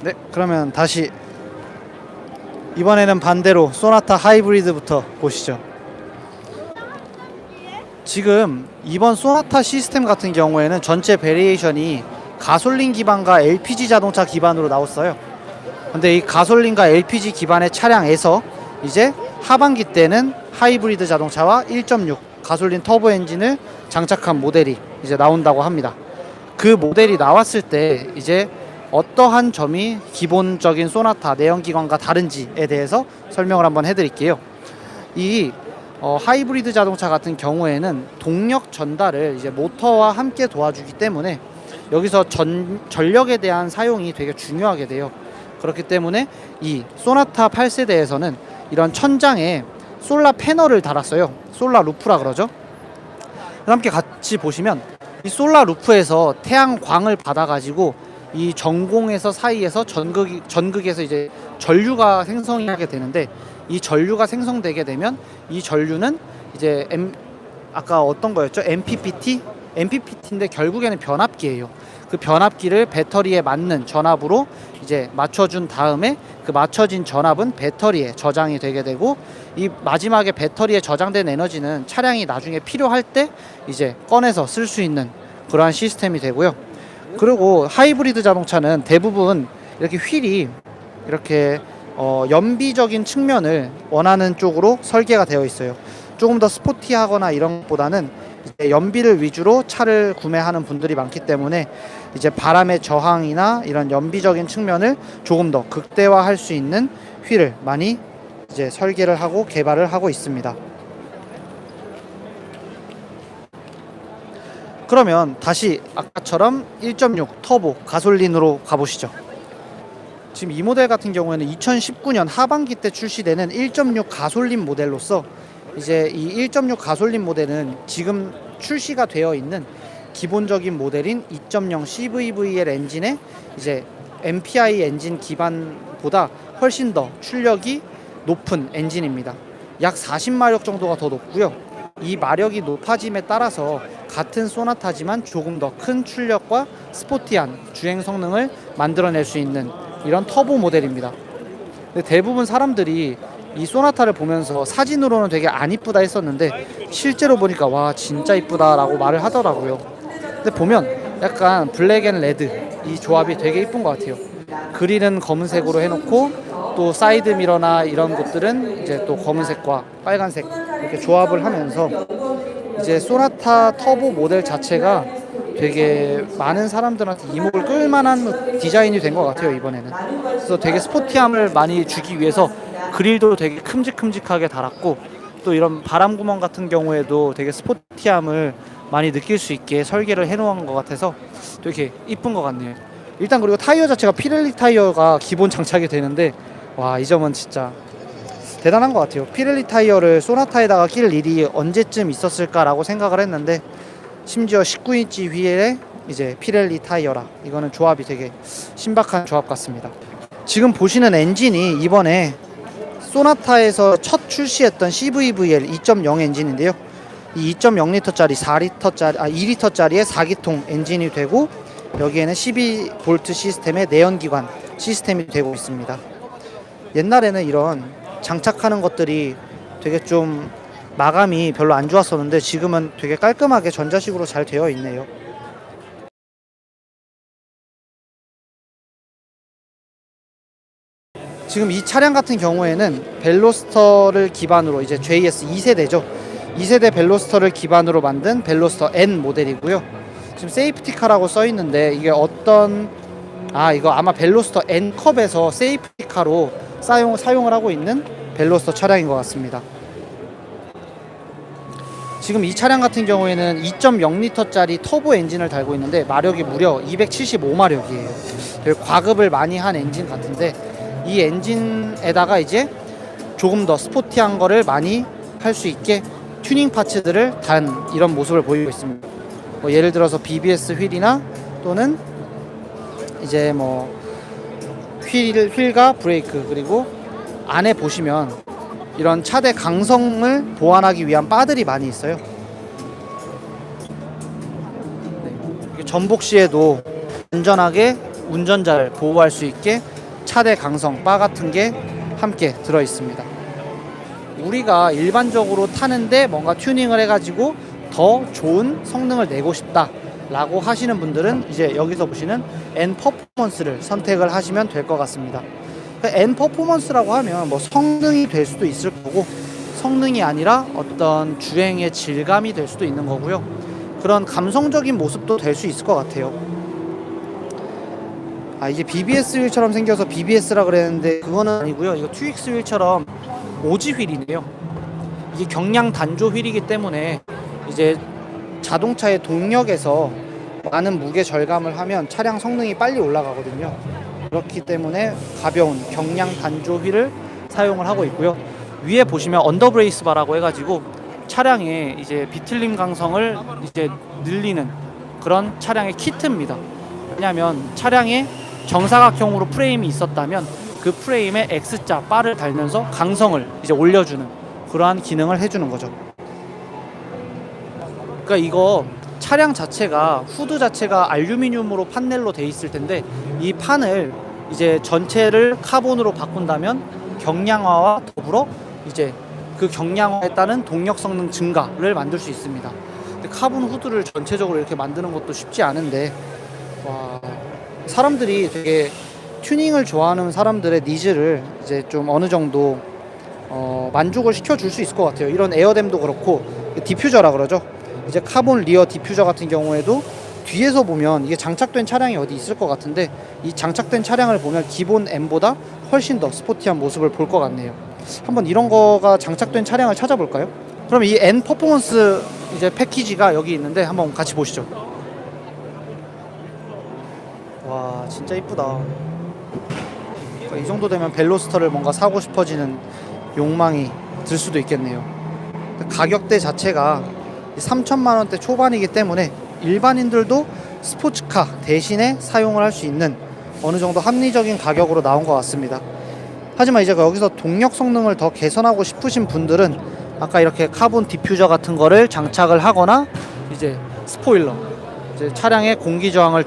네, 그러면 다시 이번에는 반대로 소나타 하이브리드부터 보시죠. 지금 이번 소나타 시스템 같은 경우에는 전체 베리에이션이 가솔린 기반과 LPG 자동차 기반으로 나왔어요. 근데 이 가솔린과 LPG 기반의 차량에서 이제 하반기 때는 하이브리드 자동차와 1.6 가솔린 터보 엔진을 장착한 모델이 이제 나온다고 합니다. 그 모델이 나왔을 때 이제 어떠한 점이 기본적인 소나타 내연기관과 다른지에 대해서 설명을 한번 해드릴게요. 이 하이브리드 자동차 같은 경우에는 동력 전달을 이제 모터와 함께 도와주기 때문에 여기서 전력에 대한 사용이 되게 중요하게 돼요. 그렇기 때문에 이 소나타 8세대에서는 이런 천장에 솔라 패널을 달았어요. 솔라 루프라 그러죠. 함께 같이 보시면 이 솔라 루프에서 태양광을 받아가지고 이 전공에서 사이에서 전극에서 이제 전류가 생성하게 되는데, 이 전류가 생성되게 되면 이 전류는 이제 아까 어떤 거였죠? MPPT인데 결국에는 변압기예요. 그 변압기를 배터리에 맞는 전압으로 이제 맞춰준 다음에 그 맞춰진 전압은 배터리에 저장이 되게 되고, 이 마지막에 배터리에 저장된 에너지는 차량이 나중에 필요할 때 이제 꺼내서 쓸 수 있는 그러한 시스템이 되고요. 그리고 하이브리드 자동차는 대부분 이렇게 휠이 이렇게 연비적인 측면을 원하는 쪽으로 설계가 되어 있어요. 조금 더 스포티하거나 이런 것보다는 이제 연비를 위주로 차를 구매하는 분들이 많기 때문에 이제 바람의 저항이나 이런 연비적인 측면을 조금 더 극대화할 수 있는 휠을 많이 이제 설계를 하고 개발을 하고 있습니다. 그러면 다시 아까처럼 1.6 터보 가솔린으로 가보시죠. 지금 이 모델 같은 경우에는 2019년 하반기 때 출시되는 1.6 가솔린 모델로서 이제 이 1.6 가솔린 모델은 지금 출시가 되어 있는 기본적인 모델인 2.0 CVVL 엔진의 이제 MPI 엔진 기반보다 훨씬 더 출력이 높은 엔진입니다. 약 40마력 정도가 더 높고요. 이 마력이 높아짐에 따라서 같은 소나타지만 조금 더 큰 출력과 스포티한 주행 성능을 만들어낼 수 있는 이런 터보 모델입니다. 근데 대부분 사람들이 이 소나타를 보면서 사진으로는 되게 안 이쁘다 했었는데 실제로 보니까 와 진짜 이쁘다 라고 말을 하더라고요. 근데 보면 약간 블랙 앤 레드 이 조합이 되게 이쁜 것 같아요. 그릴은 검은색으로 해놓고 또 사이드 미러나 이런 것들은 이제 또 검은색과 빨간색 이렇게 조합을 하면서 이제 소나타 터보 모델 자체가 되게 많은 사람들한테 이목을 끌만한 디자인이 된 것 같아요 이번에는. 그래서 되게 스포티함을 많이 주기 위해서 그릴도 되게 큼직큼직하게 달았고, 또 이런 바람 구멍 같은 경우에도 되게 스포티함을 많이 느낄 수 있게 설계를 해놓은 것 같아서 되게 이쁜 것 같네요. 일단 그리고 타이어 자체가 피렐리 타이어가 기본 장착이 되는데 와, 이 점은 진짜 대단한 것 같아요. 피렐리 타이어를 소나타에다가 낄 일이 언제쯤 있었을까라고 생각을 했는데 심지어 19인치 휠에 이제 피렐리 타이어라, 이거는 조합이 되게 신박한 조합 같습니다. 지금 보시는 엔진이 이번에 소나타에서 첫 출시했던 CVVL 2.0 엔진인데요. 이 2.0리터짜리 2리터짜리의 4기통 엔진이 되고, 여기에는 12V 시스템의 내연기관 시스템이 되고 있습니다. 옛날에는 이런 장착하는 것들이 되게 좀 마감이 별로 안 좋았었는데 지금은 되게 깔끔하게 전자식으로 잘 되어 있네요. 지금 이 차량 같은 경우에는 벨로스터를 기반으로 이제 JS 2세대죠. 2세대 벨로스터를 기반으로 만든 벨로스터 N 모델이고요. 지금 세이프티카라고 써 있는데 이게 이거 아마 벨로스터 N컵에서 세이프티카로 사용을 하고 있는 벨로스터 차량인 것 같습니다. 지금 이 차량 같은 경우에는 2.0리터짜리 터보 엔진을 달고 있는데 마력이 무려 275마력이에요. 되게 과급을 많이 한 엔진 같은데, 이 엔진에다가 이제 조금 더 스포티한 거를 많이 할 수 있게 튜닝 파츠들을 단 이런 모습을 보이고 있습니다. 예를 들어서 BBS 휠이나 또는 이제 휠과 브레이크, 그리고 안에 보시면 이런 차대 강성을 보완하기 위한 바들이 많이 있어요. 전복 시에도 안전하게 운전자를 보호할 수 있게 차대 강성 바 같은 게 함께 들어 있습니다. 우리가 일반적으로 타는데 뭔가 튜닝을 해가지고 더 좋은 성능을 내고 싶다 라고 하시는 분들은 이제 여기서 보시는 N 퍼포먼스를 선택을 하시면 될 것 같습니다. N 퍼포먼스라고 하면 뭐 성능이 될 수도 있을 거고, 성능이 아니라 어떤 주행의 질감이 될 수도 있는 거고요. 그런 감성적인 모습도 될 수 있을 것 같아요. 이게 BBS 휠처럼 생겨서 BBS라 그랬는데 그거는 아니고요. 이거 TWX 휠처럼 오지 휠이네요. 이게 경량 단조 휠이기 때문에 이제 자동차의 동력에서 많은 무게 절감을 하면 차량 성능이 빨리 올라가거든요. 그렇기 때문에 가벼운 경량 단조 휠을 사용을 하고 있고요. 위에 보시면 언더브레이스 바라고 해가지고 차량의 이제 비틀림 강성을 이제 늘리는 그런 차량의 키트입니다. 왜냐하면 차량에 정사각형으로 프레임이 있었다면 그 프레임에 X자 바를 달면서 강성을 이제 올려주는 그러한 기능을 해주는 거죠. 그러니까 이거 차량 자체가 후드 자체가 알루미늄으로 판넬로 돼 있을 텐데 이 판을 이제 전체를 카본으로 바꾼다면 경량화와 더불어 이제 그 경량화에 따른 동력 성능 증가를 만들 수 있습니다. 근데 카본 후드를 전체적으로 이렇게 만드는 것도 쉽지 않은데, 와, 사람들이 되게 튜닝을 좋아하는 사람들의 니즈를 이제 좀 어느 정도 만족을 시켜줄 수 있을 것 같아요. 이런 에어댐도 그렇고 디퓨저라 그러죠. 이제 카본 리어 디퓨저 같은 경우에도 뒤에서 보면 이게 장착된 차량이 어디 있을 것 같은데 이 장착된 차량을 보면 기본 M보다 훨씬 더 스포티한 모습을 볼 것 같네요. 한번 이런 거가 장착된 차량을 찾아볼까요? 그럼 이 N 퍼포먼스 이제 패키지가 여기 있는데 한번 같이 보시죠. 와, 진짜 이쁘다. 이 정도 되면 벨로스터를 뭔가 사고 싶어지는 욕망이 들 수도 있겠네요. 가격대 자체가 3천만 원대 초반이기 때문에 일반인들도 스포츠카 대신에 사용을 할 수 있는 어느 정도 합리적인 가격으로 나온 것 같습니다. 하지만 이제 여기서 동력 성능을 더 개선하고 싶으신 분들은 아까 이렇게 카본 디퓨저 같은 거를 장착을 하거나 이제 스포일러, 이제 차량의 공기 저항을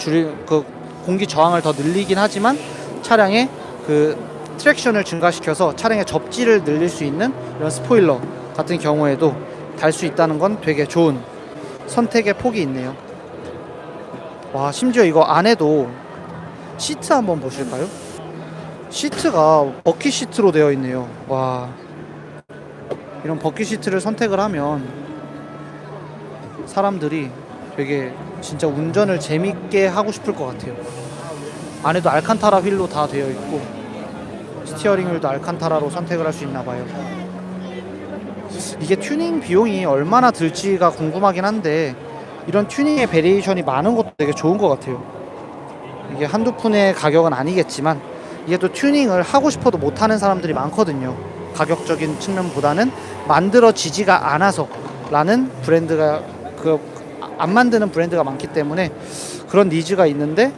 공기 저항을 더 늘리긴 하지만 차량의 그 트랙션을 증가시켜서 차량의 접지를 늘릴 수 있는 이런 스포일러 같은 경우에도 달 수 있다는 건 되게 좋은 선택의 폭이 있네요. 와, 심지어 이거 안에도 시트 한번 보실까요? 시트가 버킷 시트로 되어 있네요. 와, 이런 버킷 시트를 선택을 하면 사람들이 되게 진짜 운전을 재밌게 하고 싶을 것 같아요. 안에도 알칸타라 휠로 다 되어 있고 스티어링 휠도 알칸타라로 선택을 할 수 있나 봐요. 이게 튜닝 비용이 얼마나 들지가 궁금하긴 한데 이런 튜닝의 베리에이션이 많은 것도 되게 좋은 것 같아요. 이게 한두 푼의 가격은 아니겠지만 이게 또 튜닝을 하고 싶어도 못하는 사람들이 많거든요. 가격적인 측면보다는 만들어지지가 않아서 라는 브랜드가 안 만드는 브랜드가 많기 때문에 그런 니즈가 있는데,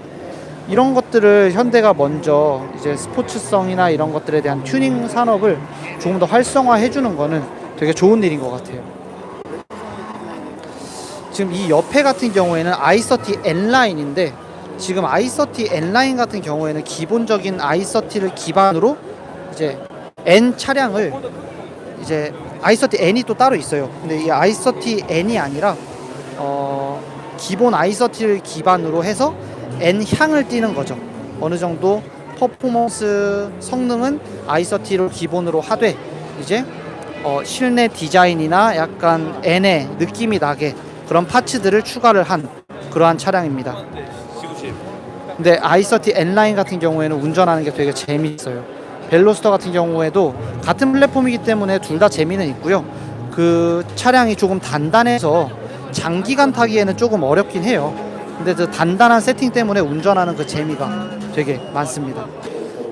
이런 것들을 현대가 먼저 이제 스포츠성이나 이런 것들에 대한 튜닝 산업을 조금 더 활성화해 주는 거는 되게 좋은 일인 것 같아요. 지금 이 옆에 같은 경우에는 i30 N라인인데, 지금 i30 N라인 같은 경우에는 기본적인 i30를 기반으로 이제 N 차량을 이제 i30 N이 또 따로 있어요. 근데 이 i30 N이 아니라 기본 i30를 기반으로 해서 N 향을 띠는 거죠. 어느 정도 퍼포먼스 성능은 i30를 기본으로 하되 이제 실내 디자인이나 약간 N의 느낌이 나게 그런 파츠들을 추가를 한 그러한 차량입니다. 근데 i30 N라인 같은 경우에는 운전하는 게 되게 재미있어요. 벨로스터 같은 경우에도 같은 플랫폼이기 때문에 둘 다 재미는 있고요. 그 차량이 조금 단단해서 장기간 타기에는 조금 어렵긴 해요. 근데 그 단단한 세팅 때문에 운전하는 그 재미가 되게 많습니다.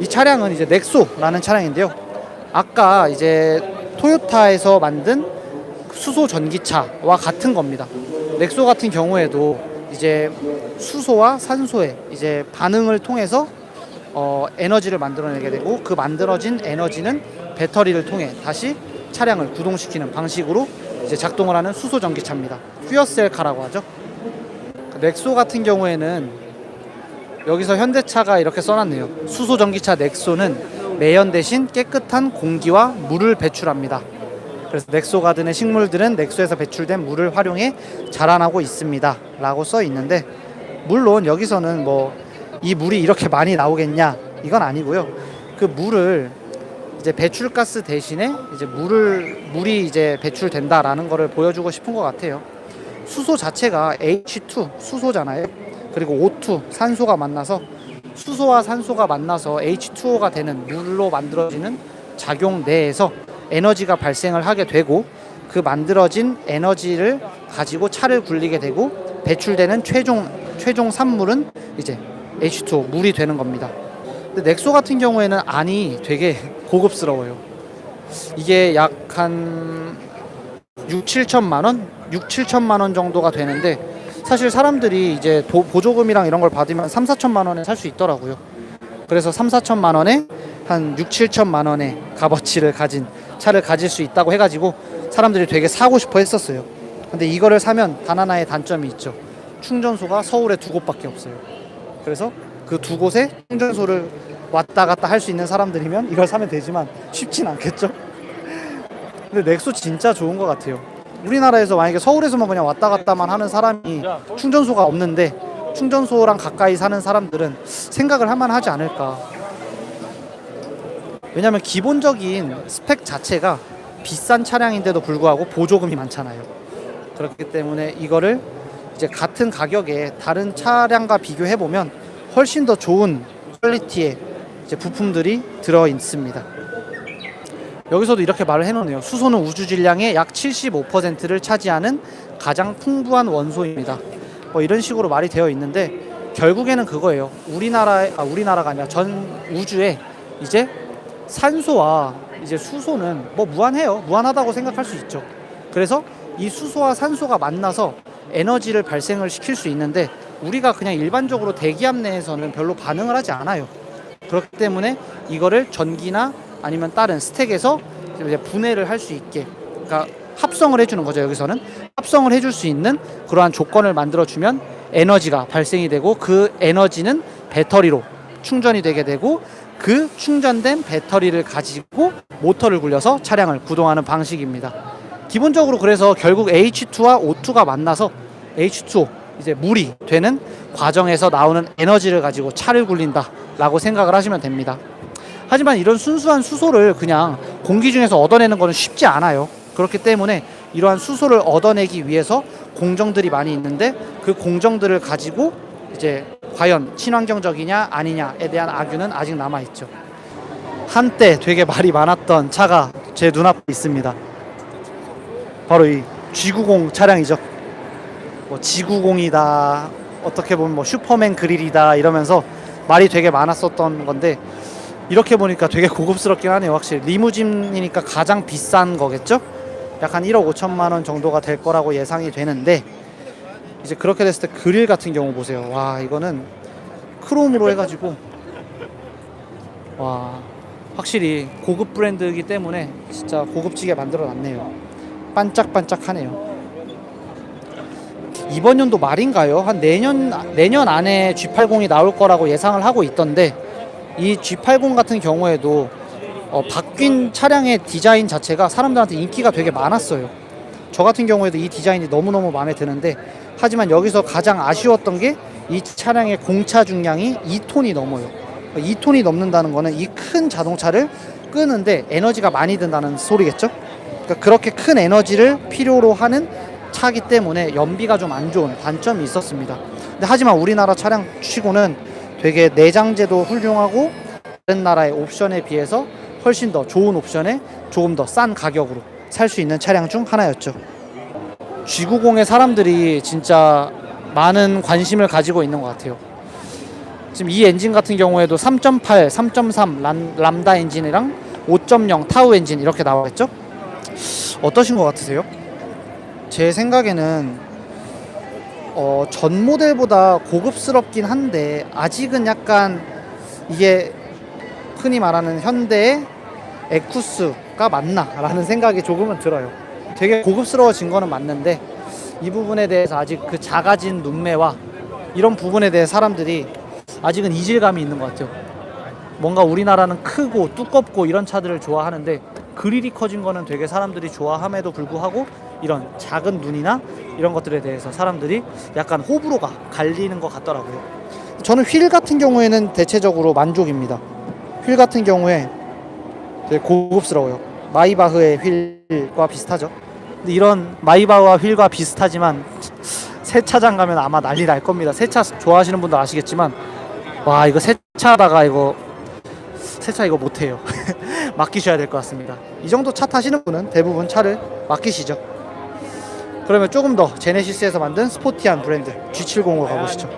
이 차량은 이제 넥소라는 차량인데요. 아까 이제 토요타에서 만든 수소 전기차와 같은 겁니다. 넥소 같은 경우에도 이제 수소와 산소의 이제 반응을 통해서 에너지를 만들어내게 되고, 그 만들어진 에너지는 배터리를 통해 다시 차량을 구동시키는 방식으로 이제 작동을 하는 수소 전기차입니다. 퓨어셀 카라고 하죠. 넥소 같은 경우에는 여기서 현대차가 이렇게 써놨네요. 수소 전기차 넥소는 매연 대신 깨끗한 공기와 물을 배출합니다. 그래서 넥소 가든의 식물들은 넥소에서 배출된 물을 활용해 자라나고 있습니다 라고 써 있는데, 물론 여기서는 뭐 이 물이 이렇게 많이 나오겠냐 이건 아니고요. 그 물을 이제 배출가스 대신에 이제 물이 이제 배출된다라는 거를 보여주고 싶은 것 같아요. 수소 자체가 H2 수소잖아요. 그리고 O2 산소가 만나서, 수소와 산소가 만나서 H2O가 되는 물로 만들어지는 작용 내에서 에너지가 발생을 하게 되고, 그 만들어진 에너지를 가지고 차를 굴리게 되고 배출되는 최종 산물은 이제 H2O 물이 되는 겁니다. 근데 넥소 같은 경우에는 안이 되게 고급스러워요. 이게 약 한 6, 7천만 원? 6, 7천만 원 정도가 되는데, 사실 사람들이 이제 보조금이랑 이런 걸 받으면 3, 4천만 원에 살 수 있더라고요. 그래서 3, 4천만 원에 한 6, 7천만 원의 값어치를 가진 차를 가질 수 있다고 해가지고 사람들이 되게 사고 싶어 했었어요. 근데 이거를 사면 단 하나의 단점이 있죠. 충전소가 서울에 2곳밖에 없어요. 그래서 그 2곳에 충전소를 왔다 갔다 할 수 있는 사람들이면 이걸 사면 되지만 쉽진 않겠죠. 근데 넥소 진짜 좋은 것 같아요. 우리나라에서 만약에 서울에서만 그냥 왔다 갔다만 하는 사람이 충전소가 없는데 충전소랑 가까이 사는 사람들은 생각을 할 만하지 않을까. 왜냐면 기본적인 스펙 자체가 비싼 차량인데도 불구하고 보조금이 많잖아요. 그렇기 때문에 이거를 이제 같은 가격에 다른 차량과 비교해 보면 훨씬 더 좋은 퀄리티의 이제 부품들이 들어 있습니다. 여기서도 이렇게 말을 해놓네요. 수소는 우주 질량의 약 75%를 차지하는 가장 풍부한 원소입니다. 뭐 이런 식으로 말이 되어 있는데, 결국에는 그거예요. 우리나라가 아니라 전 우주에 이제 산소와 이제 수소는 뭐 무한해요. 무한하다고 생각할 수 있죠. 그래서 이 수소와 산소가 만나서 에너지를 발생을 시킬 수 있는데, 우리가 그냥 일반적으로 대기압 내에서는 별로 반응을 하지 않아요. 그렇기 때문에 이거를 전기나 아니면 다른 스택에서 이제 분해를 할 수 있게, 그러니까 합성을 해주는 거죠. 여기서는 합성을 해줄 수 있는 그러한 조건을 만들어주면 에너지가 발생이 되고, 그 에너지는 배터리로 충전이 되게 되고, 그 충전된 배터리를 가지고 모터를 굴려서 차량을 구동하는 방식입니다. 기본적으로 그래서 결국 H2와 O2가 만나서 H2O, 이제 물이 되는 과정에서 나오는 에너지를 가지고 차를 굴린다 라고 생각을 하시면 됩니다. 하지만 이런 순수한 수소를 그냥 공기 중에서 얻어내는 것은 쉽지 않아요. 그렇기 때문에 이러한 수소를 얻어내기 위해서 공정들이 많이 있는데, 그 공정들을 가지고 이제 과연 친환경적이냐 아니냐에 대한 악유는 아직 남아있죠. 한때 되게 말이 많았던 차가 제 눈앞에 있습니다. 바로 이 G90 차량이죠. 뭐 G90이다, 어떻게 보면 뭐 슈퍼맨 그릴이다 이러면서 말이 되게 많았었던 건데, 이렇게 보니까 되게 고급스럽긴 하네요. 확실히 리무진이니까 가장 비싼 거겠죠? 약 한 1억 5천만 원 정도가 될 거라고 예상이 되는데, 이제 그렇게 됐을 때 그릴 같은 경우 보세요. 와, 이거는 크롬으로 해가지고, 와, 확실히 고급 브랜드이기 때문에 진짜 고급지게 만들어 놨네요. 반짝반짝하네요. 이번 연도 말인가요? 한 내년 안에 G80이 나올 거라고 예상을 하고 있던데, 이 G80 같은 경우에도 바뀐 차량의 디자인 자체가 사람들한테 인기가 되게 많았어요. 저 같은 경우에도 이 디자인이 너무너무 마음에 드는데, 하지만 여기서 가장 아쉬웠던 게 이 차량의 공차 중량이 2톤이 넘어요. 2톤이 넘는다는 거는 이 큰 자동차를 끄는데 에너지가 많이 든다는 소리겠죠? 그러니까 그렇게 큰 에너지를 필요로 하는 차기 때문에 연비가 좀 안 좋은 단점이 있었습니다. 근데 하지만 우리나라 차량 치고는 되게 내장재도 훌륭하고 다른 나라의 옵션에 비해서 훨씬 더 좋은 옵션에 조금 더 싼 가격으로 살 수 있는 차량 중 하나였죠. G90에 사람들이 진짜 많은 관심을 가지고 있는 것 같아요. 지금 이 엔진 같은 경우에도 3.8, 3.3 람다 엔진이랑 5.0 타우 엔진 이렇게 나와있죠. 어떠신 것 같으세요? 제 생각에는 전 모델보다 고급스럽긴 한데, 아직은 약간 이게 흔히 말하는 현대의 에쿠스가 맞나 라는 생각이 조금은 들어요. 되게 고급스러워진 거는 맞는데, 이 부분에 대해서 아직 그 작아진 눈매와 이런 부분에 대해 사람들이 아직은 이질감이 있는 것 같아요. 뭔가 우리나라는 크고 두껍고 이런 차들을 좋아하는데 그릴이 커진 거는 되게 사람들이 좋아함에도 불구하고 이런 작은 눈이나 이런 것들에 대해서 사람들이 약간 호불호가 갈리는 것 같더라고요. 저는 휠 같은 경우에는 대체적으로 만족입니다. 휠 같은 경우에 되게 고급스러워요. 마이바흐의 휠과 비슷하죠. 근데 이런 마이바흐와 휠과 비슷하지만 세차장 가면 아마 난리 날 겁니다. 세차 좋아하시는 분들 아시겠지만 와 이거 세차하다가 이거 세차 이거 못해요. 맡기셔야 될 것 같습니다. 이 정도 차 타시는 분은 대부분 차를 맡기시죠. 그러면 조금 더 제네시스에서 만든 스포티한 브랜드 G70으로 가보시죠.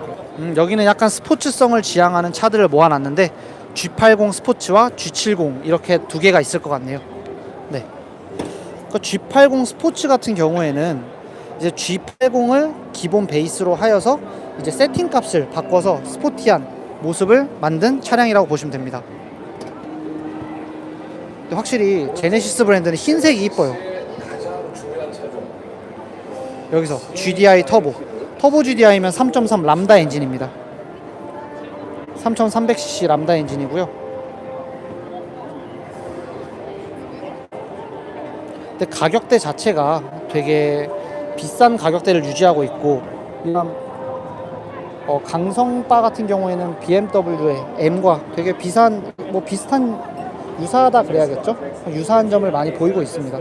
여기는 약간 스포츠성을 지향하는 차들을 모아놨는데 G80 스포츠와 G70 이렇게 두 개가 있을 것 같네요. 네. 그 G80 스포츠 같은 경우에는 이제 G80을 기본 베이스로 하여서 이제 세팅 값을 바꿔서 스포티한 모습을 만든 차량이라고 보시면 됩니다. 확실히 제네시스 브랜드는 흰색이 이뻐요. 여기서 GDI 터보 GDI면 3.3 람다 엔진입니다. 3300cc 람다 엔진이고요. 근데 가격대 자체가 되게 비싼 가격대를 유지하고 있고, 강성바 같은 경우에는 BMW의 M과 되게 비슷한 유사하다 그래야겠죠? 유사한 점을 많이 보이고 있습니다.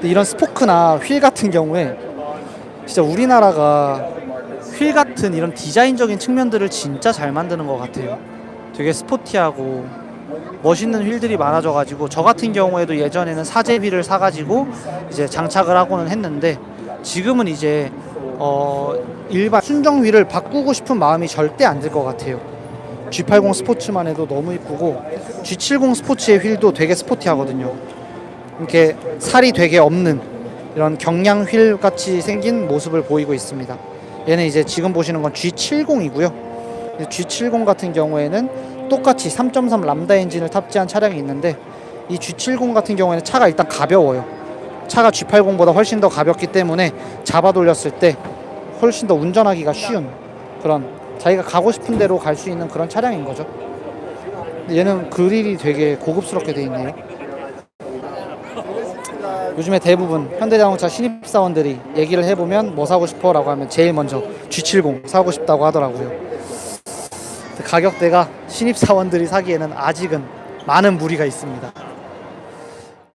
이런 스포크나 휠 같은 경우에 진짜 우리나라가 휠 같은 이런 디자인적인 측면들을 진짜 잘 만드는 것 같아요. 되게 스포티하고 멋있는 휠들이 많아져가지고 저 같은 경우에도 예전에는 사제 휠을 사가지고 이제 장착을 하고는 했는데 지금은 이제 일반 순정 휠을 바꾸고 싶은 마음이 절대 안 들 것 같아요. G80 스포츠만 해도 너무 이쁘고 G70 스포츠의 휠도 되게 스포티하거든요. 이렇게 살이 되게 없는 이런 경량 휠 같이 생긴 모습을 보이고 있습니다. 얘는 이제 지금 보시는 건 G70이고요. G70 같은 경우에는 똑같이 3.3 람다 엔진을 탑재한 차량이 있는데 이 G70 같은 경우에는 차가 일단 가벼워요. 차가 G80보다 훨씬 더 가볍기 때문에 잡아 돌렸을 때 훨씬 더 운전하기가 쉬운 그런 자기가 가고 싶은 대로 갈 수 있는 그런 차량인 거죠. 얘는 그릴이 되게 고급스럽게 돼 있네요. 요즘에 대부분 현대자동차 신입사원들이 얘기를 해보면 뭐 사고 싶어 라고 하면 제일 먼저 G70 사고 싶다고 하더라고요. 가격대가 신입사원들이 사기에는 아직은 많은 무리가 있습니다.